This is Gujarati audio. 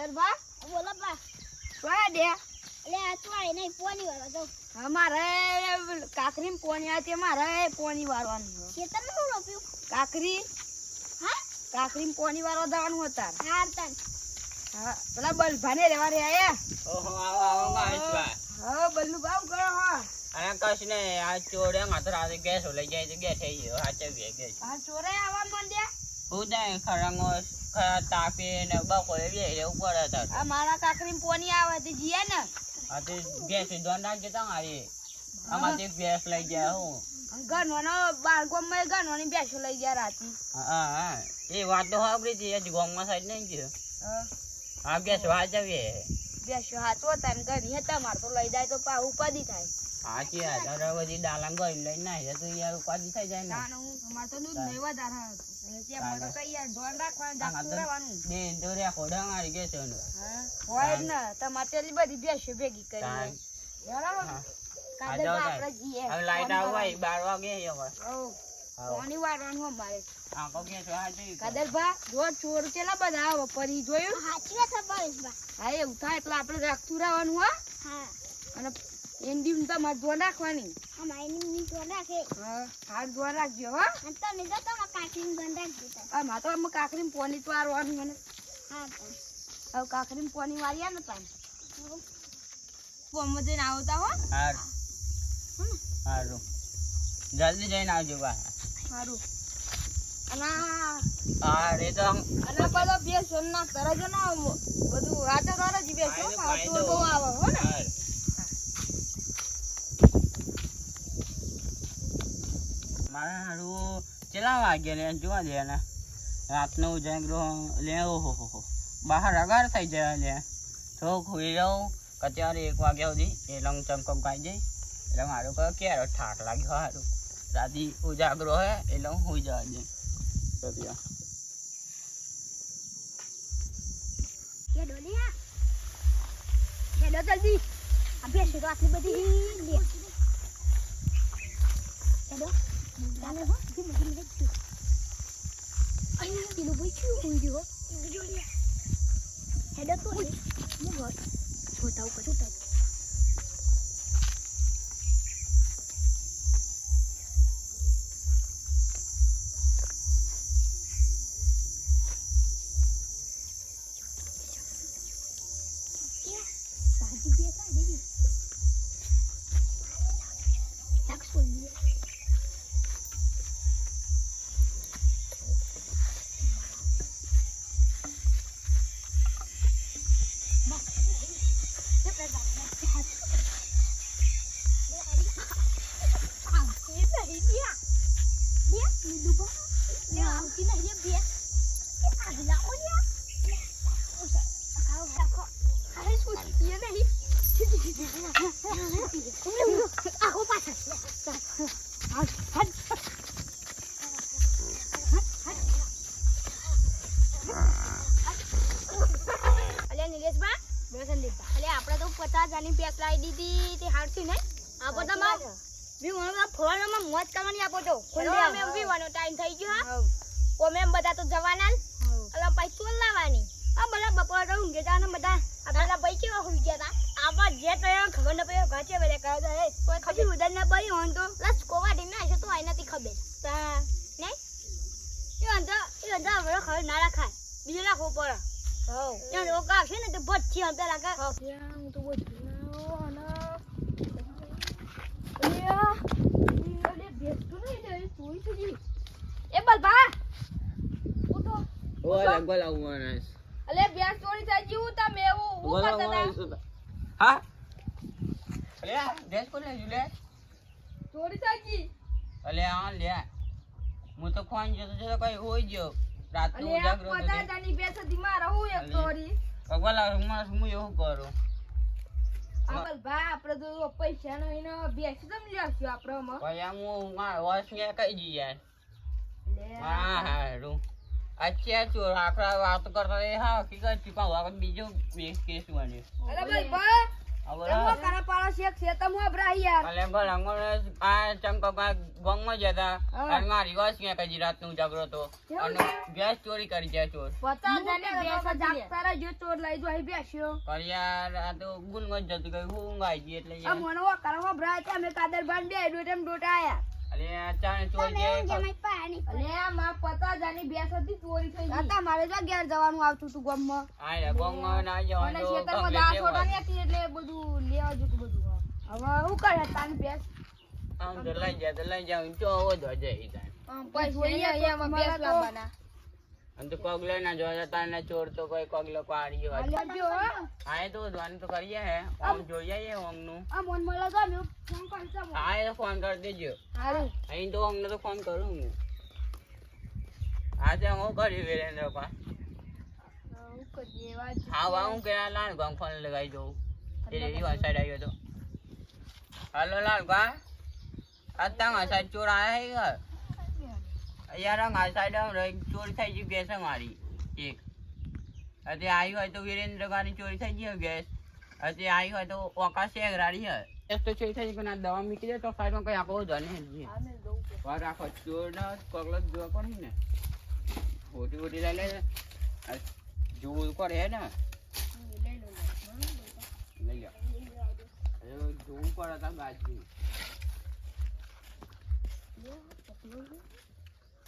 કાદરભા બોલો બા સોયા દે એટલે આ ચોય નહીં પોની વાળો જાઉં અમારે કાકરી પોની આ તે મારે પોની વારવાનું ખેતરમાં શું રોપ્યું કાકરી હા કાકરી પોની વારવા જવાનું હતા હાર તન હા પેલા બલભાને રેવા રે આયા ઓહો આવો માઈસવા હા બલ્લુ ભાવ કરો હા અને કશ ને આ ચોડે માત્ર આ ગેસ લઈ જાય તો ગેસ થઈ ગયો હાચવીએ ગેસ આ ચોરે આવા મંડ્યા હું જાય ખરાંગો ખરા તાપે ને બપોરે બે ઉપર હતા આ મારા કાકરી પોની આવે તે જીયા ને આ તે ગેસ દોન નાખજે તમારી આમાંથી ગેસ લઈ ગયા હું ગણવાનો બાળકોમાં ગણવાની બેસો લઈ ગયા રાતી હા હા એ વાત તો સાંભળી હતી હજી ગામમાં સાઈડ નહીં ગયો હા ગેસ હાચવીએ બેસો હાથો હતા ને ગણી હતા મારે તો લઈ જાય તો પા ઉપાધી થાય હાચી વાત અરે બધી ડાલાંગ ગઈ લઈને નાખે તો યાર ઉપાધિ થઈ જાય ને ના હું અમારે તો દૂધ નહીં વધારે હતું ત્યાં મને કઈ યાર ધોન રાખવાનું જાગતું રહેવાનું બેન તો રે ખોડા મારી ગેસ એનો હા હોય જ ને તમારે તેલી બધી બેસો ભેગી કરી બરાબર કાદર આપણે જઈએ હવે લાઈટ આવવા 12 વાગે હવે કોની વારવાનું અમારે આંખો ગેસ હાચવી કાદરભા જો ચોર કેટલા બધા આવે પરી જોયું સાચી વાત છે બા હા એવું થાય એટલે આપણે રાખતું રહેવાનું હા હા અને એન્ડી તમારે ધોન રાખવાની આ માઈની ની તો રાખે હા હાથ ધોન રાખજો હા અને તમે તો તમારા કાકીને બંધ રાખી દીધા આ માં તો અમે કાકરી પોની તો વારવાનું મને હા હવે કાકરી પોની વાર્યા ને તાન પોમ જઈને આવતા હો હાર હારું જલ્દી જઈને આવજો બા સારું અને હા રે તો અને બધો બે સોન ના તરજો ના બધું રાતે કરે જ બેસો ચોર બહુ આવે હો ને મારા હારું કેટલા વાગે લે જોવા દે ને રાતનો ઉજાગરો લે ઓહો બહાર અગાર થઈ જાય લે તો ખોઈ રહું કચારે 1 વાગ્યા સુધી એ લંગ ચમકમ ખાઈ જાય એટલે મારું કહે ક્યારે ઠાક લાગ્યો સારું રાતી ઉજાગરો હે એટલે હું હોઈ જવા દે તો ત્યાં ये डोलिया ये दो जल्दी अबे शुरू आखिरी बदी ले चलो जाने हो जी मुझे मिले क्यों अरे किलो बोई क्यों हुई हो डोलिया हेडो तो मु घर छोटा ऊपर छोटा टाइम થઈ ગયો હા ઓમે બધા તો જવાના અલા પૈસા લાવવાની આ બધા બપોર ઊંઘે જાને બધા આપણા ભાઈ કેવા હોઈ ગયા તા આવા જે તો ખબર ન પડ્યો ગાચે વેલે કહે હે કોઈ ખબર ઉધર ના ભાઈ હોન તો લસ કોવાડી ના છે તો આઈ નથી ખબર તા નહીં એ અંદા હવે ખબર ના રાખાય બીજો રાખવો પડે હો ત્યાં રોકા છે ને તો ભઠ્ઠી અંતે રાખા ત્યાં હું તો બોલ ના અલે બેસતું નહીં દે તું સુજી એ બલભા ઉઠો ઓલા ગોલા ઉવાના અલે બેસ ચોરી થઈ ગયું તમે એવું ગોલા કરતા ઉવાના હા અલે દેશ કોને જુલે ચોરી થઈ ગઈ અલે આ લે હું તો ફોન જોતો જોતો કઈ હોઈ ગયો રાત નો અલે જાગરો હતો પતા જાની બેસ હતી મારા હું એક ચોરી ગોલા રૂમમાં હું એવું કરું આ બલભા આપણે તો પૈસા નો એનો બેસ તમ લેશું આપણે માં ભાઈ હું માર વર્ષ ને કઈ જી યાર લે હા હા રૂ અચ્છા ચોર આખરા વાત કરતા એ હા હકીકત થી પણ બીજો કેસ બન્યો અલે બલભા આ બોલો તમો કરા પાડો શેક છે તમો અબરા યાર અલે ભલા આ ચંકો ગોંગમાં જતા અને મારી વાસ કે કઈ રાતનું જાગરો તો અને ગેસ ચોરી કરી જાય ચોર 50 ની બેસ જાગતારા જો ચોર લઈ જો અહીં બેસ્યો પણ યાર આ તો ગુનગન જતું ગઈ ઊંઘ આવી ગઈ એટલે આ યાર મોનો કરા અબરા છે અમે કાદર બાન બે ડોટમ ડોટા આયા અલે આ ચાણે ચોરી જાય અલે આ માં 50 ની બેસ હતી ચોરી થઈ ગઈ હતા મારે તો ઘેર જવાનું આવતું તું ગમમાં આ ગોંગમાં ના જવાનું અને તો ખેતરમાં દા છોડા ની હતી એટલે બધું લેવા જતું બધું હવે હું કરે તાની બેસ આમ તો લઈ જાવ તો વધો જાય ત્યાં પછી હોઈએ એમાં બેસ લાવવાના અને તો પગલે ના જોયા તાને ચોર તો કોઈ પગલો પાડી ગયો આલ્યો આ તો ધ્યાન તો કરીએ હે આમ જોઈએ હે ઊંઘનું આ મોન મળે તો મેં ફોન કરજો આ તો ફોન કરી દેજો હારું અહીં તો ઊંઘને તો ફોન કરું હું આજે હું કરી વિરેન્દ્ર પા હું કરીએ વાત હા હું કે લાલ ગામ ફોન લગાવી દઉં એ રીવા સાઈડ આવ્યો તો હાલો લાલ કા આ તાંગા સાઈડ ચોર આયા હે યાર આ સાઈડ ચોરી થઈ ગઈ ગેસ મારી એક હજી આવી હોય તો વિરેન્દ્ર ગાની ચોરી થઈ ગઈ ગેસ હજી આવી હોય તો ઓકાશ રાડી હે ગેસ તો ચોરી થઈ ગઈ પણ આ દવા મૂકી દે તો સાઈડમાં કઈ આપો ધને વાર રાખો ચોર ના પગલો જોવા પડી ને મોટી મોટી લઈ લે જોવું પડે હે ને લઈ લો જોવું પડે તા બાજુ